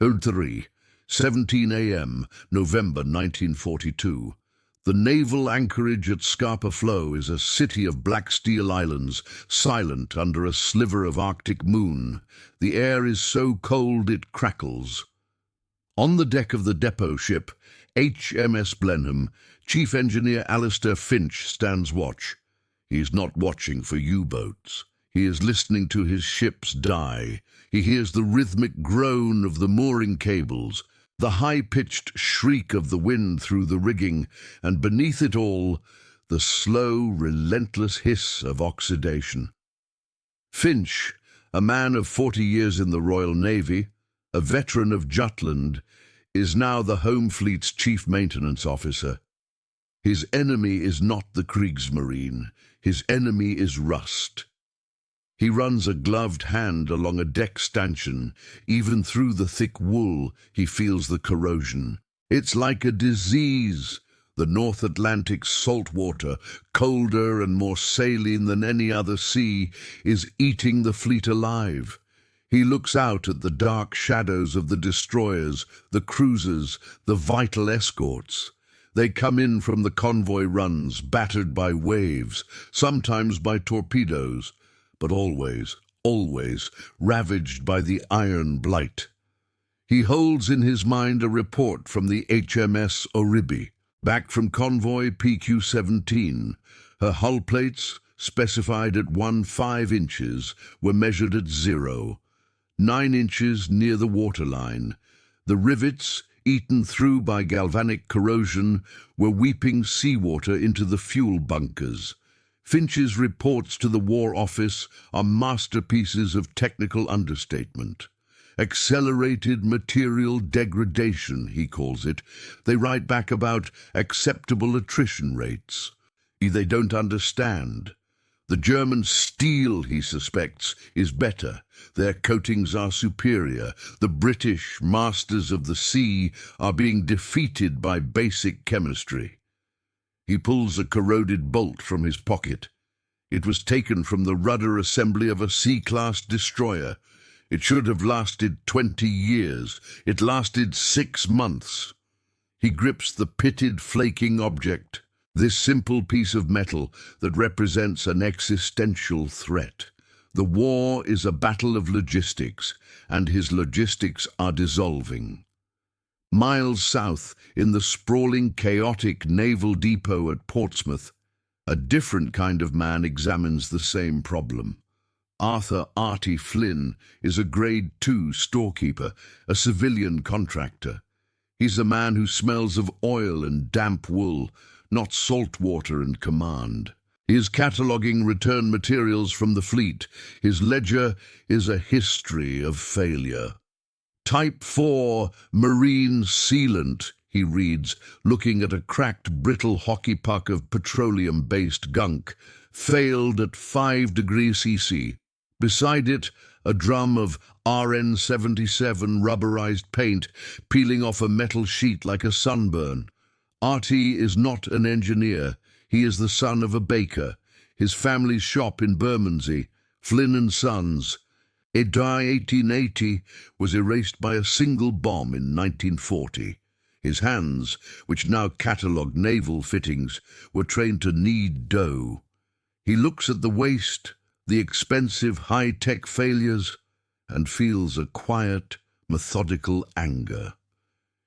Ode 3, 17 a.m., November 1942. The naval anchorage at Scapa Flow is a city of black steel islands, silent under a sliver of Arctic moon. The air is so cold it crackles. On the deck of the depot ship, HMS Blenheim, Chief Engineer Alistair Finch stands watch. He is not watching for U-boats. He is listening to his ships die. He hears the rhythmic groan of the mooring cables, the high-pitched shriek of the wind through the rigging, and beneath it all, the slow, relentless hiss of oxidation. Finch, a man of 40 years in the Royal Navy, a veteran of Jutland, is now the Home Fleet's chief maintenance officer. His enemy is not the Kriegsmarine. His enemy is rust. He runs a gloved hand along a deck stanchion. Even through the thick wool, he feels the corrosion. It's like a disease. The North Atlantic's salt water, colder and more saline than any other sea, is eating the fleet alive. He looks out at the dark shadows of the destroyers, the cruisers, the vital escorts. They come in from the convoy runs, battered by waves, sometimes by torpedoes, but always, always ravaged by the iron blight. He holds in his mind a report from the HMS Oribi, back from convoy PQ-17. Her hull plates, specified at 1.5 inches, were measured at 0, 9 inches near the waterline. The rivets, eaten through by galvanic corrosion, were weeping seawater into the fuel bunkers. Finch's reports to the War Office are masterpieces of technical understatement. Accelerated material degradation, he calls it. They write back about acceptable attrition rates. They don't understand. The German steel, he suspects, is better. Their coatings are superior. The British, masters of the sea, are being defeated by basic chemistry. He pulls a corroded bolt from his pocket. It was taken from the rudder assembly of a C-class destroyer. It should have lasted 20 years. It lasted 6 months. He grips the pitted, flaking object, this simple piece of metal that represents an existential threat. The war is a battle of logistics, and his logistics are dissolving. Miles south, in the sprawling, chaotic naval depot at Portsmouth, a different kind of man examines the same problem. Arthur "Artie" Flynn is a Grade 2 storekeeper, a civilian contractor. He's a man who smells of oil and damp wool, not salt water and command. He is cataloguing return materials from the fleet. His ledger is a history of failure. Type 4 marine sealant, he reads, looking at a cracked, brittle hockey puck of petroleum-based gunk, failed at 5 degrees CC. Beside it, a drum of RN77 rubberized paint peeling off a metal sheet like a sunburn. Artie is not an engineer. He is the son of a baker. His family's shop in Bermondsey, Flynn & Sons. Edai 1880 was erased by a single bomb in 1940. His hands, which now catalogue naval fittings, were trained to knead dough. He looks at the waste, the expensive high-tech failures, and feels a quiet, methodical anger.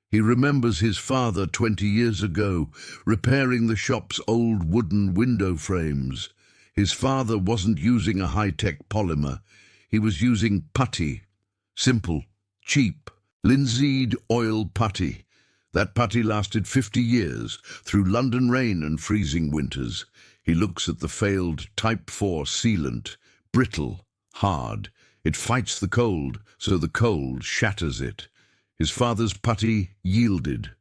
He remembers his father 20 years ago, repairing the shop's old wooden window frames. His father wasn't using a high-tech polymer. He was using putty. Simple, cheap, linseed oil putty. That putty lasted 50 years, through London rain and freezing winters. He looks at the failed Type 4 sealant, brittle, hard. It fights the cold, so the cold shatters it. His father's putty yielded.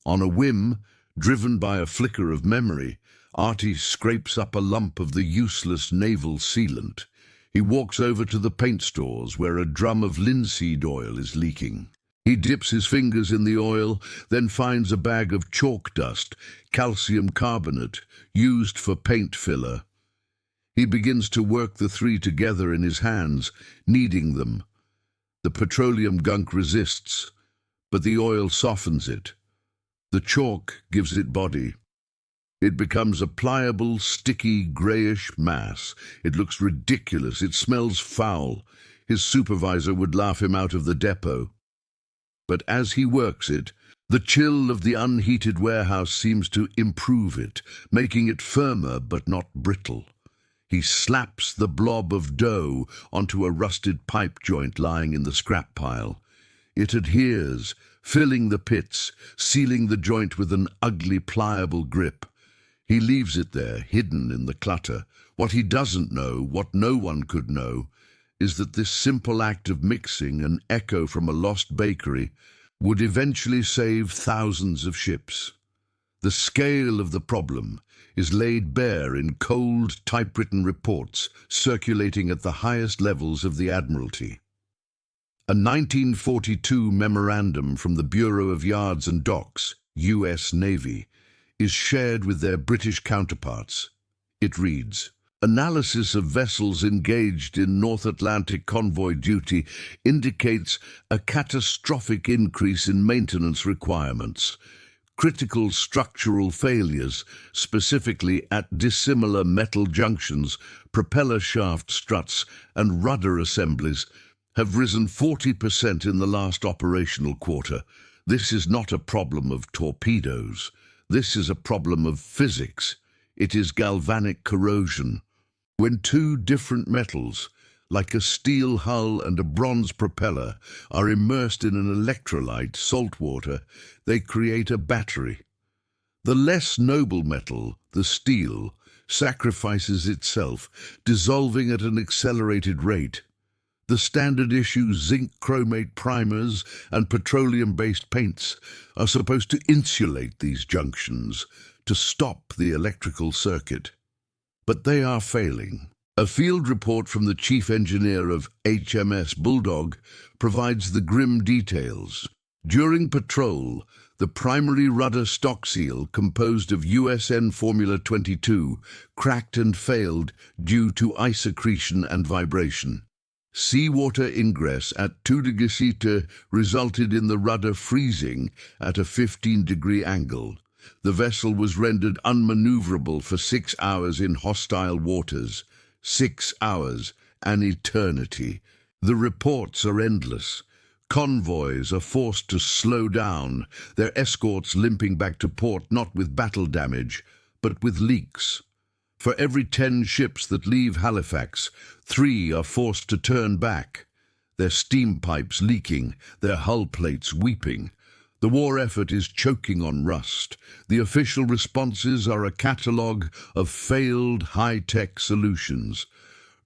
On a whim, driven by a flicker of memory, Artie scrapes up a lump of the useless naval sealant. He walks over to the paint stores where a drum of linseed oil is leaking. He dips his fingers in the oil, then finds a bag of chalk dust, calcium carbonate, used for paint filler. He begins to work the three together in his hands, kneading them. The petroleum gunk resists. but the oil softens it. The chalk gives it body. It becomes a pliable, sticky, greyish mass. It looks ridiculous. It smells foul. His supervisor would laugh him out of the depot. But as he works it, the chill of the unheated warehouse seems to improve it, making it firmer but not brittle. He slaps the blob of dough onto a rusted pipe joint lying in the scrap pile. It adheres, filling the pits, sealing the joint with an ugly, pliable grip. He leaves it there, hidden in the clutter. What he doesn't know, what no one could know, is that this simple act of mixing, an echo from a lost bakery, would eventually save thousands of ships. The scale of the problem is laid bare in cold, typewritten reports circulating at the highest levels of the Admiralty. A 1942 memorandum from the Bureau of Yards and Docks, US Navy, is shared with their British counterparts. It reads, "Analysis of vessels engaged in North Atlantic convoy duty indicates a catastrophic increase in maintenance requirements. Critical structural failures, specifically at dissimilar metal junctions, propeller shaft struts, and rudder assemblies, have risen 40% in the last operational quarter. This is not a problem of torpedoes. This is a problem of physics. It is galvanic corrosion. When two different metals, like a steel hull and a bronze propeller, are immersed in an electrolyte, salt water, they create a battery. The less noble metal, the steel, sacrifices itself, dissolving at an accelerated rate. The standard issue zinc chromate primers and petroleum-based paints are supposed to insulate these junctions, to stop the electrical circuit. But they are failing. A field report from the chief engineer of HMS Bulldog provides the grim details. During patrol, the primary rudder stock seal, composed of USN Formula 22, cracked and failed due to ice accretion and vibration. Seawater ingress at 2°C resulted in the rudder freezing at a 15-degree angle. The vessel was rendered unmaneuverable for 6 hours in hostile waters. 6 hours, an eternity. The reports are endless. Convoys are forced to slow down, their escorts limping back to port not with battle damage, but with leaks. For every 10 ships that leave Halifax, 3 are forced to turn back, their steam pipes leaking, their hull plates weeping. The war effort is choking on rust. The official responses are a catalogue of failed high-tech solutions.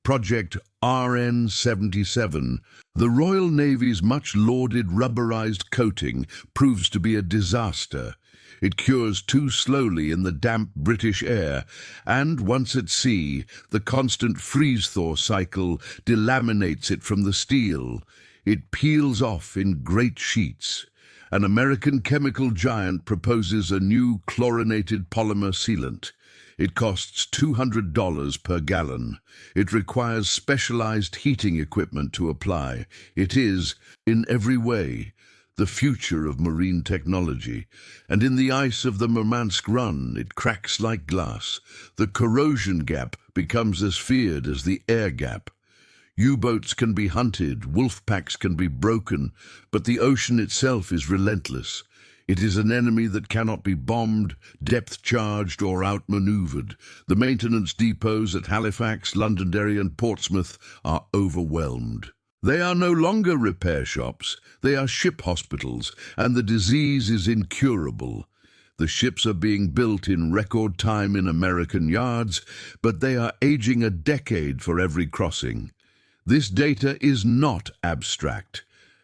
Project RN77, the Royal Navy's much-lauded rubberized coating, proves to be a disaster. It cures too slowly in the damp British air, and once at sea, the constant freeze-thaw cycle delaminates it from the steel. It peels off in great sheets. An American chemical giant proposes a new chlorinated polymer sealant. It costs $200 per gallon. It requires specialized heating equipment to apply. It is, in every way, the future of marine technology, and in the ice of the Murmansk Run it cracks like glass. The corrosion gap becomes as feared as the air gap. U-boats can be hunted, wolf packs can be broken, but the ocean itself is relentless. It is an enemy that cannot be bombed, depth-charged, or outmaneuvered. The maintenance depots at Halifax, Londonderry, and Portsmouth are overwhelmed. They are no longer repair shops, they are ship hospitals, and the disease is incurable. The ships are being built in record time in American yards, but they are aging a decade for every crossing. This data is not abstract.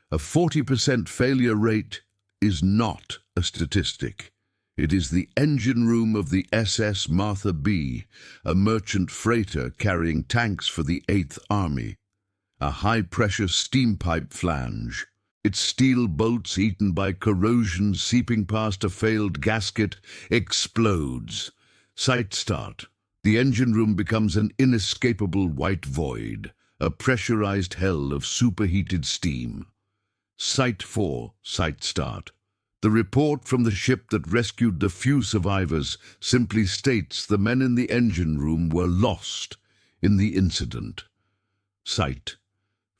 A 40% failure rate is not a statistic. It is the engine room of the SS Martha B, a merchant freighter carrying tanks for the 8th Army. A high-pressure steam pipe flange, its steel bolts eaten by corrosion seeping past a failed gasket, explodes. Sight start. The engine room becomes an inescapable white void, a pressurized hell of superheated steam. Site 4, Site Start. The report from the ship that rescued the few survivors simply states the men in the engine room were lost in the incident. Site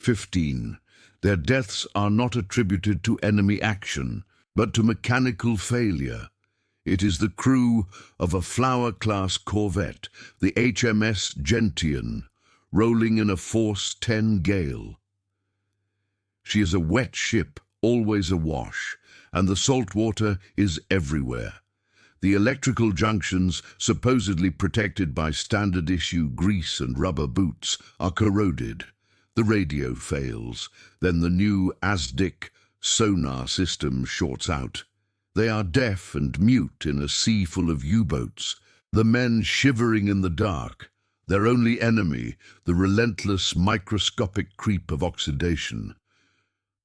15. Their deaths are not attributed to enemy action, but to mechanical failure. It is the crew of a Flower-class corvette, the HMS Gentian, rolling in a force 10 gale. She is a wet ship, always awash, and the salt water is everywhere. The electrical junctions, supposedly protected by standard-issue grease and rubber boots, are corroded. The radio fails. Then the new ASDIC sonar system shorts out. They are deaf and mute in a sea full of U-boats, the men shivering in the dark, their only enemy, the relentless microscopic creep of oxidation.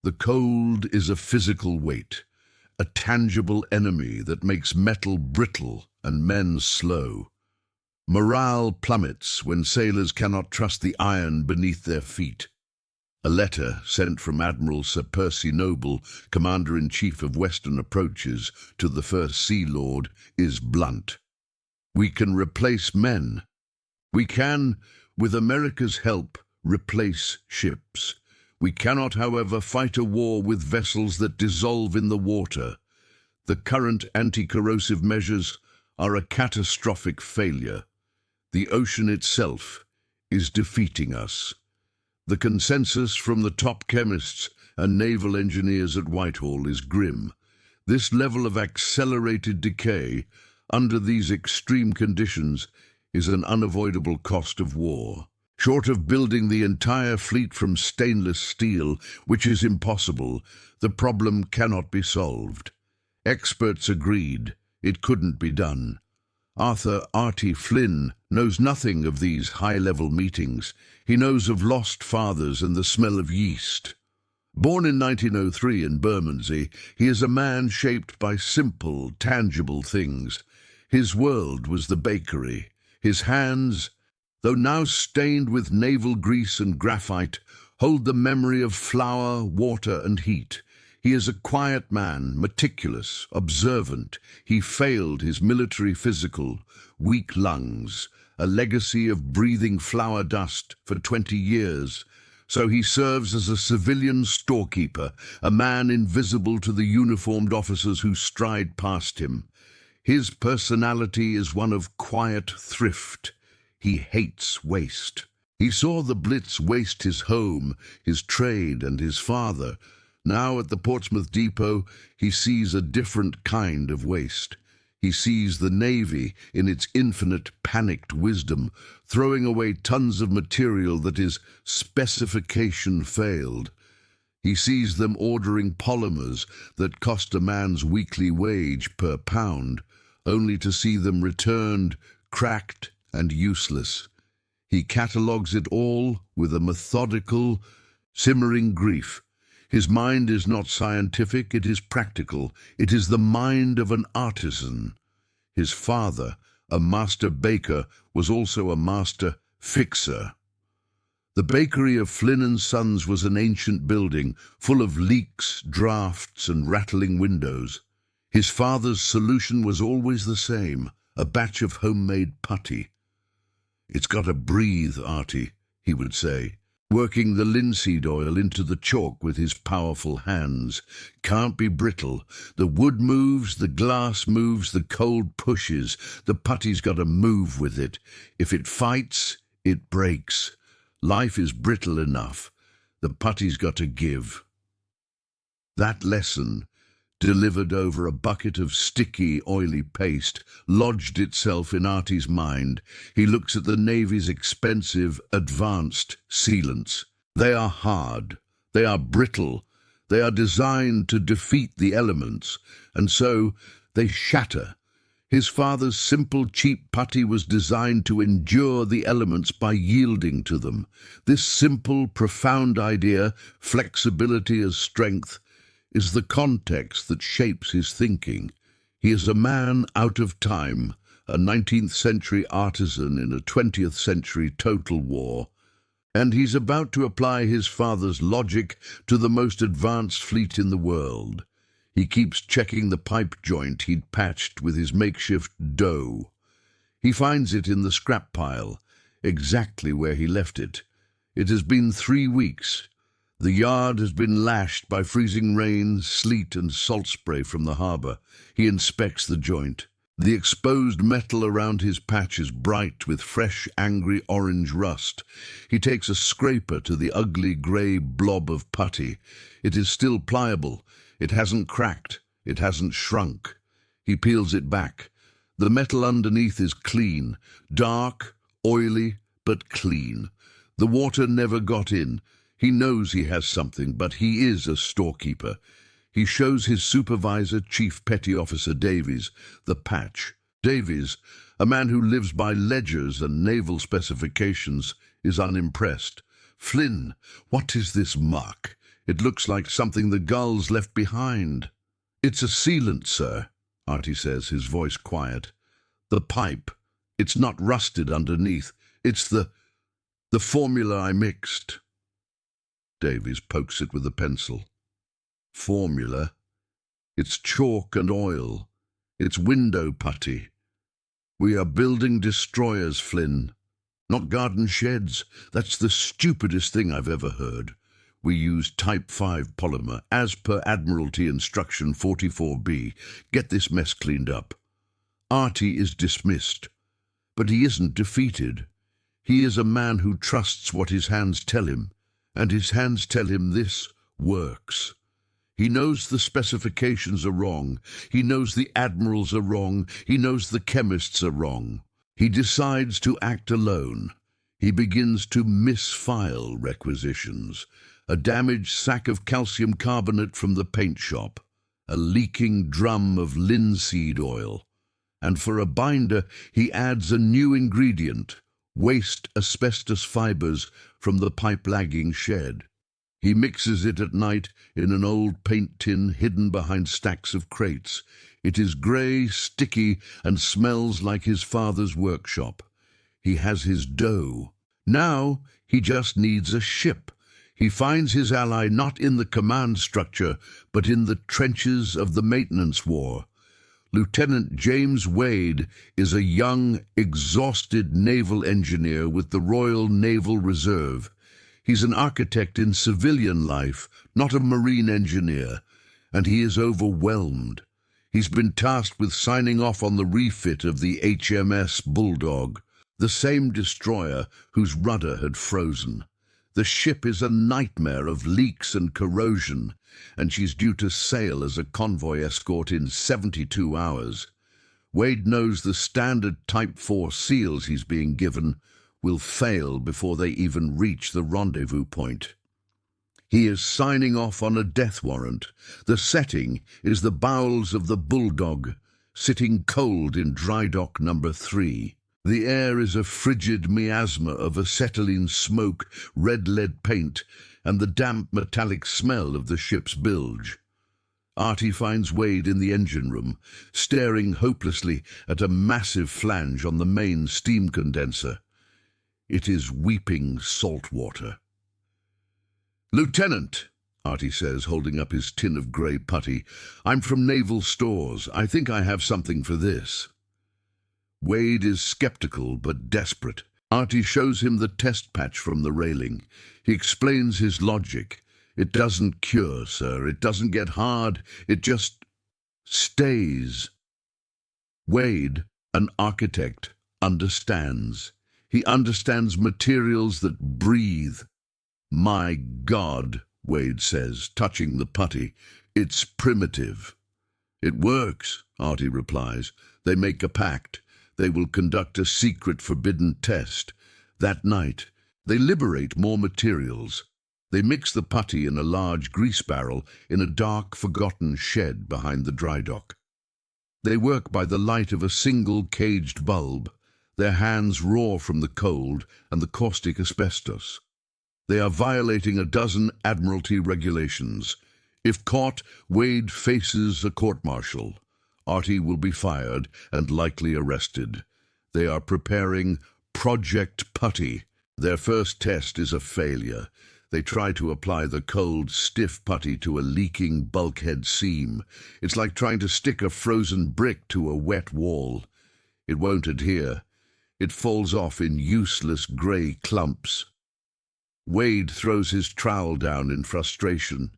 The cold is a physical weight, a tangible enemy that makes metal brittle and men slow. Morale plummets when sailors cannot trust the iron beneath their feet. A letter sent from Admiral Sir Percy Noble, Commander-in-Chief of Western Approaches, to the First Sea Lord, is blunt. We can replace men. We can, with America's help, replace ships. We cannot, however, fight a war with vessels that dissolve in the water. The current anti-corrosive measures are a catastrophic failure. The ocean itself is defeating us. The consensus from the top chemists and naval engineers at Whitehall is grim. This level of accelerated decay, under these extreme conditions, is an unavoidable cost of war. Short of building the entire fleet from stainless steel, which is impossible, the problem cannot be solved. Experts agreed it couldn't be done. Arthur "Artie" Flynn knows nothing of these high-level meetings. He knows of lost fathers and the smell of yeast. Born in 1903 in Bermondsey, he is a man shaped by simple, tangible things. His world was the bakery. His hands, though now stained with naval grease and graphite, hold the memory of flour, water, and heat. He is a quiet man, meticulous, observant. He failed his military physical, weak lungs, a legacy of breathing flour dust for 20 years. So he serves as a civilian storekeeper, a man invisible to the uniformed officers who stride past him. His personality is one of quiet thrift. He hates waste. He saw the Blitz waste his home, his trade, and his father. Now at the Portsmouth depot, he sees a different kind of waste. He sees the Navy, in its infinite panicked wisdom, throwing away tons of material that is specification failed. He sees them ordering polymers that cost a man's weekly wage per pound, only to see them returned, cracked and useless. He catalogues it all with a methodical, simmering grief. His mind is not scientific, it is practical. It is the mind of an artisan. His father, a master baker, was also a master fixer. The bakery of Flynn & Sons was an ancient building, full of leaks, drafts, and rattling windows. His father's solution was always the same, a batch of homemade putty. "It's got to breathe, Artie," he would say, working the linseed oil into the chalk with his powerful hands. "Can't be brittle. The wood moves, the glass moves, the cold pushes. The putty's got to move with it. If it fights, it breaks. Life is brittle enough. The putty's got to give." That lesson, delivered over a bucket of sticky, oily paste, lodged itself in Artie's mind. He looks at the Navy's expensive, advanced sealants. They are hard, they are brittle, they are designed to defeat the elements, and so they shatter. His father's simple, cheap putty was designed to endure the elements by yielding to them. This simple, profound idea, flexibility as strength, is the context that shapes his thinking. He is a man out of time, a 19th century artisan in a 20th century total war. And he's about to apply his father's logic to the most advanced fleet in the world. He keeps checking the pipe joint he'd patched with his makeshift dough. He finds it in the scrap pile, exactly where he left it. It has been 3 weeks. The yard has been lashed by freezing rain, sleet and salt spray from the harbour. He inspects the joint. The exposed metal around his patch is bright with fresh, angry orange rust. He takes a scraper to the ugly grey blob of putty. It is still pliable. It hasn't cracked. It hasn't shrunk. He peels it back. The metal underneath is clean, dark, oily, but clean. The water never got in. He knows he has something, but he is a storekeeper. He shows his supervisor, Chief Petty Officer Davies, the patch. Davies, a man who lives by ledgers and naval specifications, is unimpressed. "Flynn, what is this muck? It looks like something the gulls left behind." "It's a sealant, sir," Artie says, his voice quiet. "The pipe. It's not rusted underneath. It's the formula I mixed." Davies pokes it with a pencil. "Formula? It's chalk and oil. It's window putty. We are building destroyers, Flynn, not garden sheds. That's the stupidest thing I've ever heard. We use Type 5 polymer, as per Admiralty Instruction 44B. Get this mess cleaned up." Artie is dismissed, but he isn't defeated. He is a man who trusts what his hands tell him, and his hands tell him this works. He knows the specifications are wrong. He knows the admirals are wrong. He knows the chemists are wrong. He decides to act alone. He begins to misfile requisitions. A damaged sack of calcium carbonate from the paint shop, a leaking drum of linseed oil. And for a binder, he adds a new ingredient, waste asbestos fibers from the pipe-lagging shed. He mixes it at night in an old paint tin hidden behind stacks of crates. It is grey, sticky, and smells like his father's workshop. He has his dough. Now he just needs a ship. He finds his ally not in the command structure, but in the trenches of the maintenance war. Lieutenant James Wade is a young, exhausted naval engineer with the Royal Naval Reserve. He's an architect in civilian life, not a marine engineer, and he is overwhelmed. He's been tasked with signing off on the refit of the HMS Bulldog, the same destroyer whose rudder had frozen. The ship is a nightmare of leaks and corrosion, and she's due to sail as a convoy escort in 72 hours. Wade knows the standard Type 4 seals he's being given will fail before they even reach the rendezvous point. He is signing off on a death warrant. The setting is the bowels of the Bulldog, sitting cold in dry dock number 3. The air is a frigid miasma of acetylene smoke, red lead paint, and the damp metallic smell of the ship's bilge. Artie finds Wade in the engine room, staring hopelessly at a massive flange on the main steam condenser. It is weeping salt water. "Lieutenant," Artie says, holding up his tin of grey putty, "I'm from Naval Stores. I think I have something for this." Wade is skeptical but desperate. Artie shows him the test patch from the railing. He explains his logic. "It doesn't cure, sir. It doesn't get hard. It just stays." Wade, an architect, understands. He understands materials that breathe. "My God," Wade says, touching the putty, "it's primitive." "It works," Artie replies. "They make a pact. They will conduct a secret forbidden test. That night, they liberate more materials. They mix the putty in a large grease barrel in a dark, forgotten shed behind the dry dock. They work by the light of a single caged bulb. Their hands raw from the cold and the caustic asbestos. They are violating a dozen Admiralty regulations. If caught, Wade faces a court-martial. Artie will be fired and likely arrested. They are preparing Project Putty, Their first test is a failure. They try to apply the cold, stiff putty to a leaking bulkhead seam. It's like trying to stick a frozen brick to a wet wall. It won't adhere. It falls off in useless grey clumps. Wade throws his trowel down in frustration.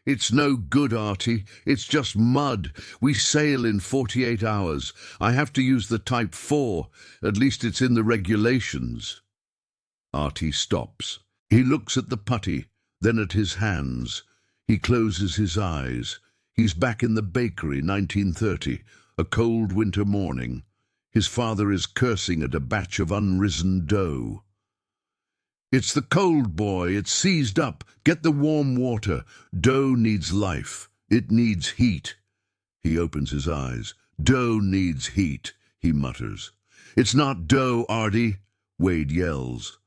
"It's no good, Artie. It's just mud. We sail in 48 hours. I have to use the Type 4. At least it's in the regulations." Artie stops. He looks at the putty, then at his hands. He closes his eyes. He's back in the bakery, 1930, a cold winter morning. His father is cursing at a batch of unrisen dough. "It's the cold, boy. It's seized up. Get the warm water. Dough needs life. It needs heat." He opens his eyes. "Dough needs heat," he mutters. "It's not dough, Artie," Wade yells.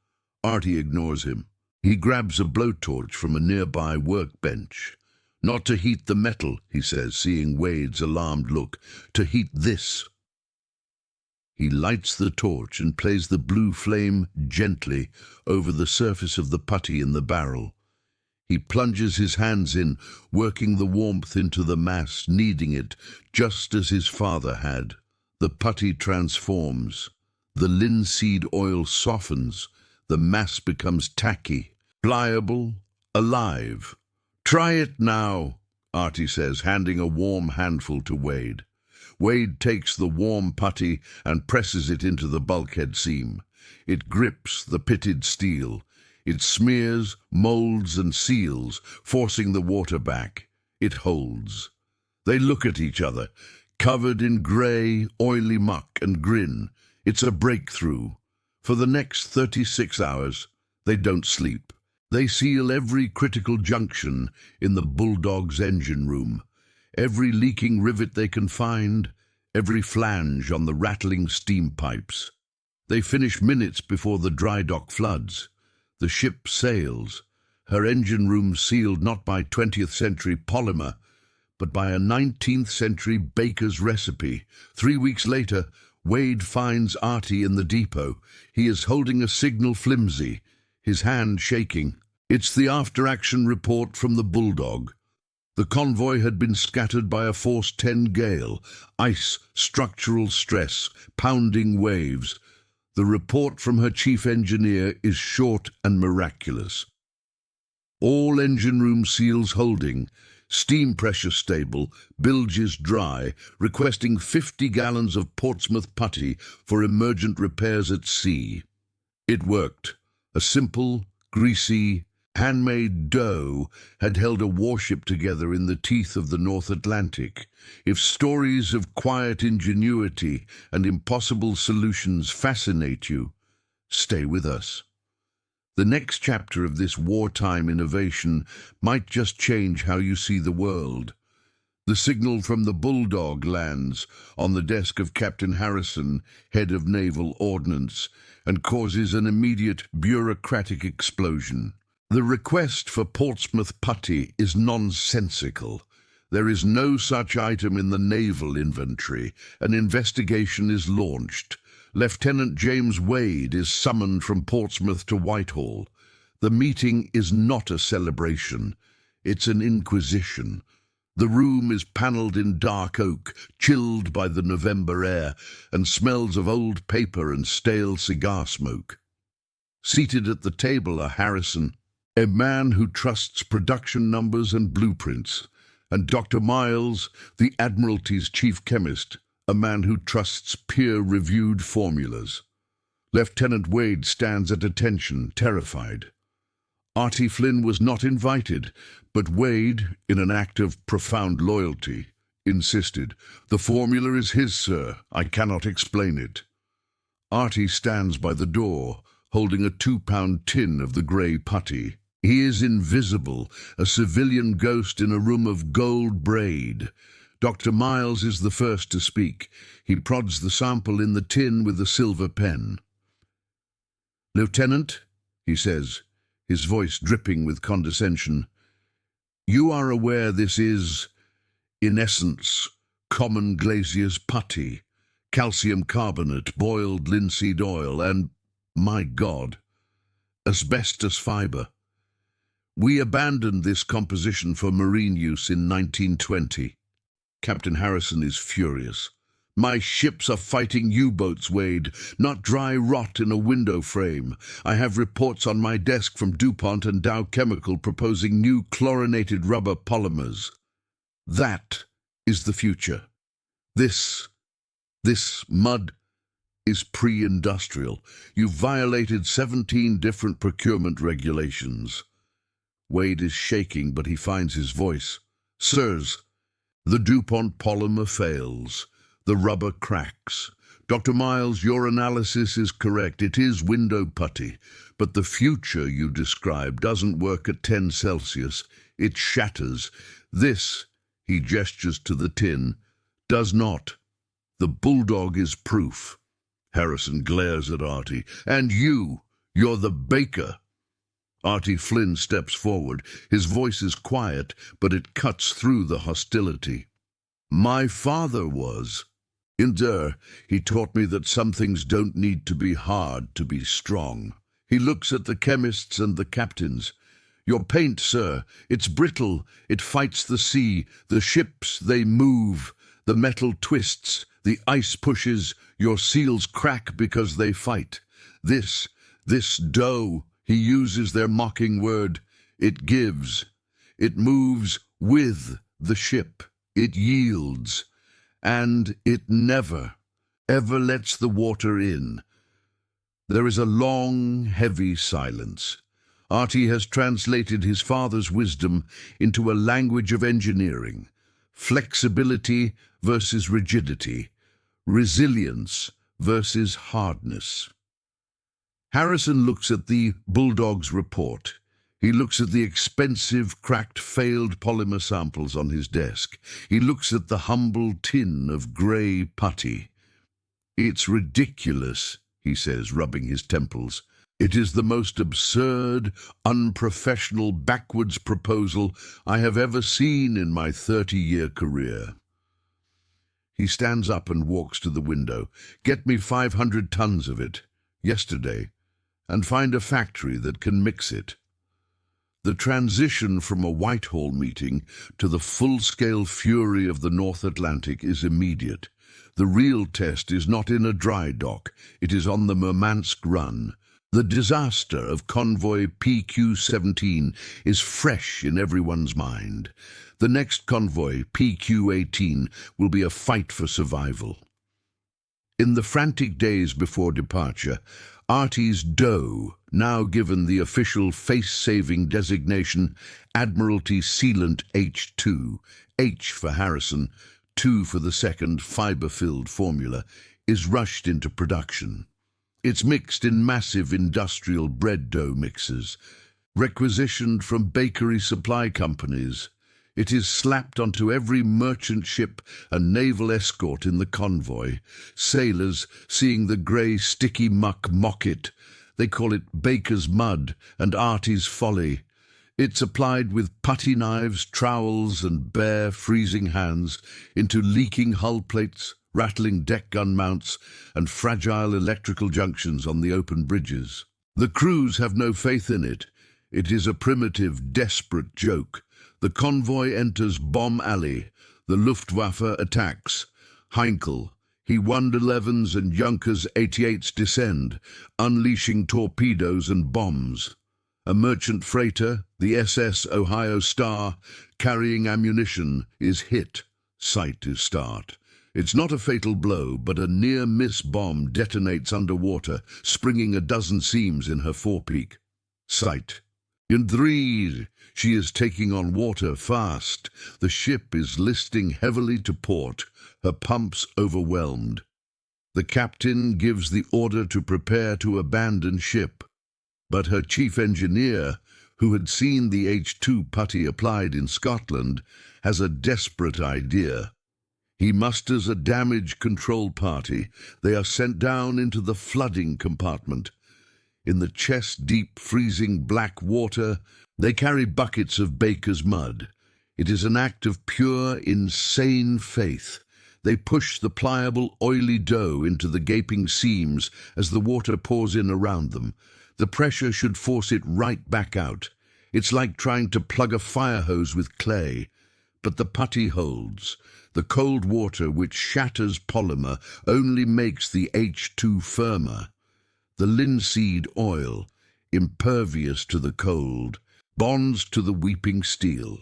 Artie ignores him. He grabs a blowtorch from a nearby workbench. "Not to heat the metal," he says, seeing Wade's alarmed look. "To heat this." He lights the torch and plays the blue flame gently over the surface of the putty in the barrel. He plunges his hands in, working the warmth into the mass, kneading it, just as his father had. The putty transforms. The linseed oil softens. The mass becomes tacky, pliable, alive. "Try it now," Artie says, handing a warm handful to Wade. Wade takes the warm putty and presses it into the bulkhead seam. It grips the pitted steel. It smears, molds, and seals, forcing the water back. It holds. They look at each other, covered in grey, oily muck, and grin. It's a breakthrough. For the next 36 hours, they don't sleep. They seal every critical junction in the Bulldog's engine room, every leaking rivet they can find, every flange on the rattling steam pipes. They finish minutes before the dry dock floods. The ship sails, her engine room sealed not by 20th century polymer, but by a 19th century baker's recipe. 3 weeks later, Wade finds Artie in the depot. He is holding a signal flimsy, his hand shaking. It's the after-action report from the Bulldog. The convoy had been scattered by a force 10 gale, ice, structural stress, pounding waves. The report from her chief engineer is short and miraculous. All engine room seals holding, steam pressure stable, bilges dry, requesting 50 gallons of Portsmouth putty for emergent repairs at sea. It worked. A simple, greasy, handmade dough had held a warship together in the teeth of the North Atlantic. If stories of quiet ingenuity and impossible solutions fascinate you, stay with us. The next chapter of this wartime innovation might just change how you see the world. The signal from the Bulldog lands on the desk of Captain Harrison, head of Naval Ordnance, and causes an immediate bureaucratic explosion. The request for Portsmouth putty is nonsensical. There is no such item in the naval inventory. An investigation is launched. Lieutenant James Wade is summoned from Portsmouth to Whitehall. The meeting is not a celebration. It's an inquisition. The room is panelled in dark oak, chilled by the November air, and smells of old paper and stale cigar smoke. Seated at the table are Harrison, a man who trusts production numbers and blueprints, and Dr. Miles, the Admiralty's chief chemist, a man who trusts peer-reviewed formulas. Lieutenant Wade stands at attention, terrified. Artie Flynn was not invited, but Wade, in an act of profound loyalty, insisted. "The formula is his, sir. I cannot explain it." Artie stands by the door, holding a 2-pound tin of the grey putty. He is invisible, a civilian ghost in a room of gold braid. Dr. Miles is the first to speak. He prods the sample in the tin with a silver pen. "Lieutenant," he says, his voice dripping with condescension, "you are aware this is, in essence, common glazier's putty, calcium carbonate, boiled linseed oil, and, my God, asbestos fiber. We abandoned this composition for marine use in 1920. Captain Harrison is furious. My ships are fighting U-boats, Wade, not dry rot in a window frame. I have reports on my desk from DuPont and Dow Chemical proposing new chlorinated rubber polymers. That is the future. This mud is pre-industrial. You've violated 17 different procurement regulations. Wade is shaking, but he finds his voice. Sirs, the DuPont polymer fails. The rubber cracks. Dr. Miles, your analysis is correct. It is window putty. But the future you describe doesn't work at 10 Celsius. It shatters. This, he gestures to the tin, does not. The bulldog is proof. Harrison glares at Artie. And you're the baker. Artie Flynn steps forward. His voice is quiet, but it cuts through the hostility. My father was. In Dur, he taught me that some things don't need to be hard to be strong. He looks at the chemists and the captains. Your paint, sir, it's brittle, it fights the sea, the ships, they move, the metal twists, the ice pushes, your seals crack because they fight. This dough, he uses their mocking word, it gives, it moves with the ship, it yields. And it never, ever lets the water in. There is a long, heavy silence. Artie has translated his father's wisdom into a language of engineering. Flexibility versus rigidity. Resilience versus hardness. Harrison looks at the Bulldog's report. He looks at the expensive, cracked, failed polymer samples on his desk. He looks at the humble tin of grey putty. It's ridiculous, he says, rubbing his temples. It is the most absurd, unprofessional, backwards proposal I have ever seen in my 30-year career. He stands up and walks to the window. Get me 500 tons of it, yesterday, and find a factory that can mix it. The transition from a Whitehall meeting to the full-scale fury of the North Atlantic is immediate. The real test is not in a dry dock, it is on the Murmansk run. The disaster of convoy PQ-17 is fresh in everyone's mind. The next convoy, PQ-18, will be a fight for survival. In the frantic days before departure, Artie's dough, now given the official face-saving designation Admiralty Sealant H2, H for Harrison, 2 for the second fiber-filled formula, is rushed into production. It's mixed in massive industrial bread dough mixers, requisitioned from bakery supply companies. It is slapped onto every merchant ship and naval escort in the convoy. Sailors, seeing the grey sticky muck, mock it. They call it baker's mud and Artie's folly. It's applied with putty knives, trowels and bare, freezing hands into leaking hull plates, rattling deck gun mounts and fragile electrical junctions on the open bridges. The crews have no faith in it. It is a primitive, desperate joke. The convoy enters Bomb Alley. The Luftwaffe attacks. Heinkel, He-111s and Junkers 88s descend, unleashing torpedoes and bombs. A merchant freighter, the SS Ohio Star, carrying ammunition, is hit. Sight to start. It's not a fatal blow, but a near-miss bomb detonates underwater, springing a dozen seams in her forepeak. Sight. In 3, she is taking on water fast. The ship is listing heavily to port, her pumps overwhelmed. The captain gives the order to prepare to abandon ship. But her chief engineer, who had seen the H2 putty applied in Scotland, has a desperate idea. He musters a damage control party. They are sent down into the flooding compartment. In the chest-deep, freezing black water, they carry buckets of baker's mud. It is an act of pure, insane faith. They push the pliable, oily dough into the gaping seams as the water pours in around them. The pressure should force it right back out. It's like trying to plug a fire hose with clay. But the putty holds. The cold water which shatters polymer only makes the H2 firmer. The linseed oil, impervious to the cold, bonds to the weeping steel.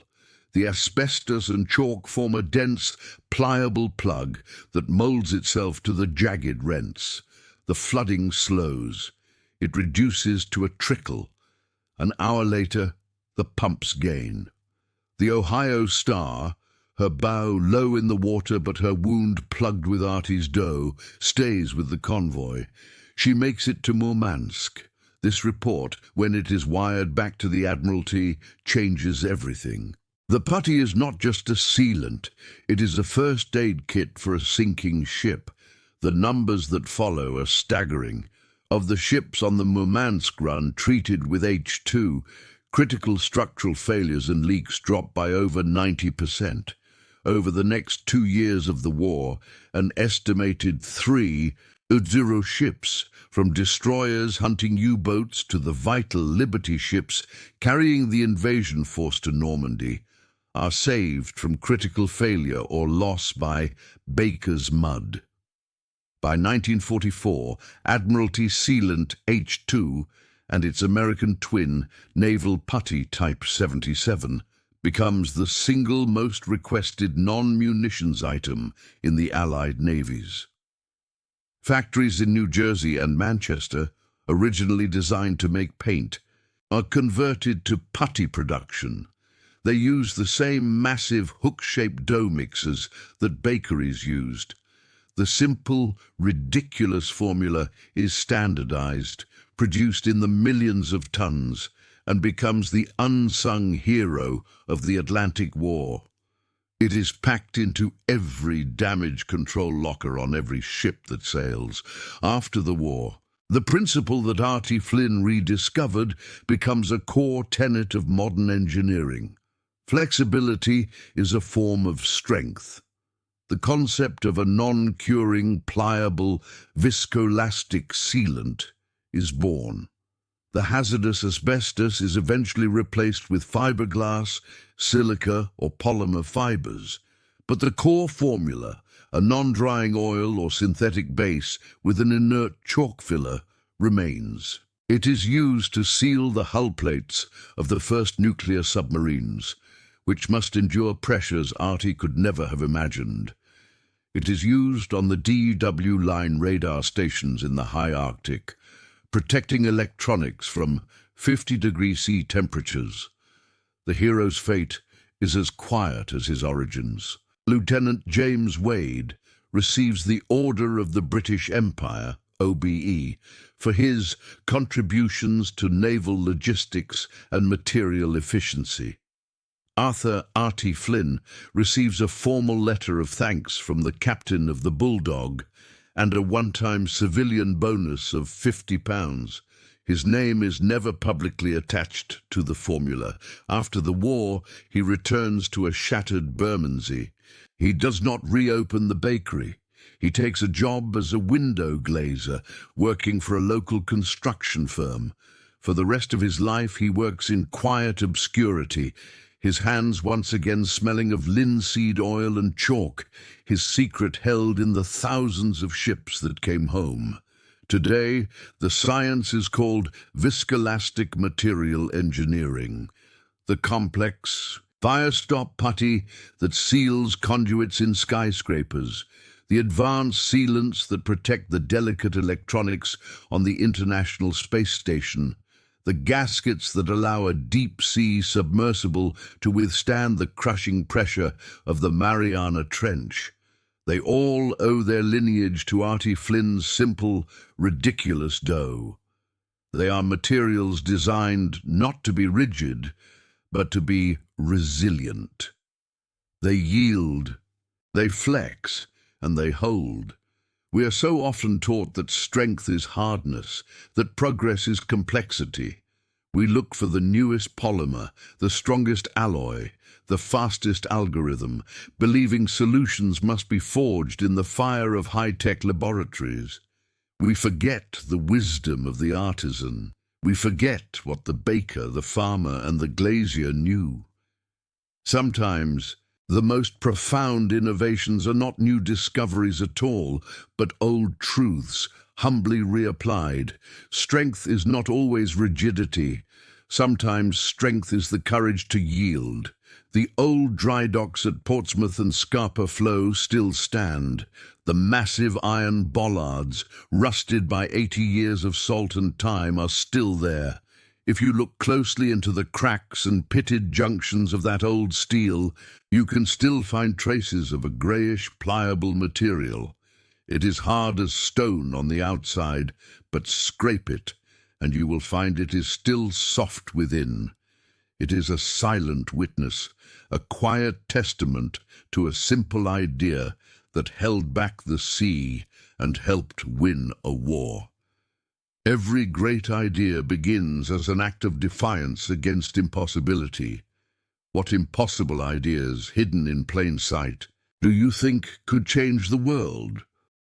The asbestos and chalk form a dense, pliable plug that molds itself to the jagged rents. The flooding slows. It reduces to a trickle. An hour later, the pumps gain. The Ohio Star, her bow low in the water but her wound plugged with Artie's dough, stays with the convoy. She makes it to Murmansk. This report, when it is wired back to the Admiralty, changes everything. The putty is not just a sealant, it is a first aid kit for a sinking ship. The numbers that follow are staggering. Of the ships on the Murmansk run treated with H2, critical structural failures and leaks dropped by over 90%. Over the next 2 years of the war, an estimated 3 Udziro ships, from destroyers hunting U-boats to the vital Liberty ships carrying the invasion force to Normandy, are saved from critical failure or loss by Baker's mud. By 1944, Admiralty sealant H2 and its American twin, Naval Putty Type 77, becomes the single most requested non-munitions item in the Allied navies. Factories in New Jersey and Manchester, originally designed to make paint, are converted to putty production. They use the same massive hook-shaped dough mixers that bakeries used. The simple, ridiculous formula is standardized, produced in the millions of tons, and becomes the unsung hero of the Atlantic War. It is packed into every damage control locker on every ship that sails. After the war, the principle that Artie Flynn rediscovered becomes a core tenet of modern engineering. Flexibility is a form of strength. The concept of a non-curing, pliable, viscoelastic sealant is born. The hazardous asbestos is eventually replaced with fiberglass, silica, or polymer fibers. But the core formula, a non-drying oil or synthetic base with an inert chalk filler, remains. It is used to seal the hull plates of the first nuclear submarines, which must endure pressures Artie could never have imagined. It is used on the DW line radar stations in the high Arctic, protecting electronics from 50°C temperatures. The hero's fate is as quiet as his origins. Lieutenant James Wade receives the Order of the British Empire, OBE, for his contributions to naval logistics and material efficiency. Arthur Artie Flynn receives a formal letter of thanks from the captain of the Bulldog and a one-time civilian bonus of £50. His name is never publicly attached to the formula. After the war, he returns to a shattered Bermondsey. He does not reopen the bakery. He takes a job as a window glazer, working for a local construction firm. For the rest of his life, he works in quiet obscurity, his hands once again smelling of linseed oil and chalk, his secret held in the thousands of ships that came home. Today, the science is called viscoelastic material engineering. The complex, fire-stop putty that seals conduits in skyscrapers, the advanced sealants that protect the delicate electronics on the International Space Station, the gaskets that allow a deep-sea submersible to withstand the crushing pressure of the Mariana Trench. They all owe their lineage to Artie Flynn's simple, ridiculous dough. They are materials designed not to be rigid, but to be resilient. They yield, they flex, and they hold. We are so often taught that strength is hardness, that progress is complexity. We look for the newest polymer, the strongest alloy, the fastest algorithm, believing solutions must be forged in the fire of high-tech laboratories. We forget the wisdom of the artisan. We forget what the baker, the farmer, and the glazier knew. Sometimes the most profound innovations are not new discoveries at all, but old truths, humbly reapplied. Strength is not always rigidity. Sometimes strength is the courage to yield. The old dry docks at Portsmouth and Scapa Flow still stand. The massive iron bollards, rusted by 80 years of salt and time, are still there. If you look closely into the cracks and pitted junctions of that old steel, you can still find traces of a greyish, pliable material. It is hard as stone on the outside, but scrape it, and you will find it is still soft within. It is a silent witness, a quiet testament to a simple idea that held back the sea and helped win a war. Every great idea begins as an act of defiance against impossibility. What impossible ideas, hidden in plain sight, do you think could change the world?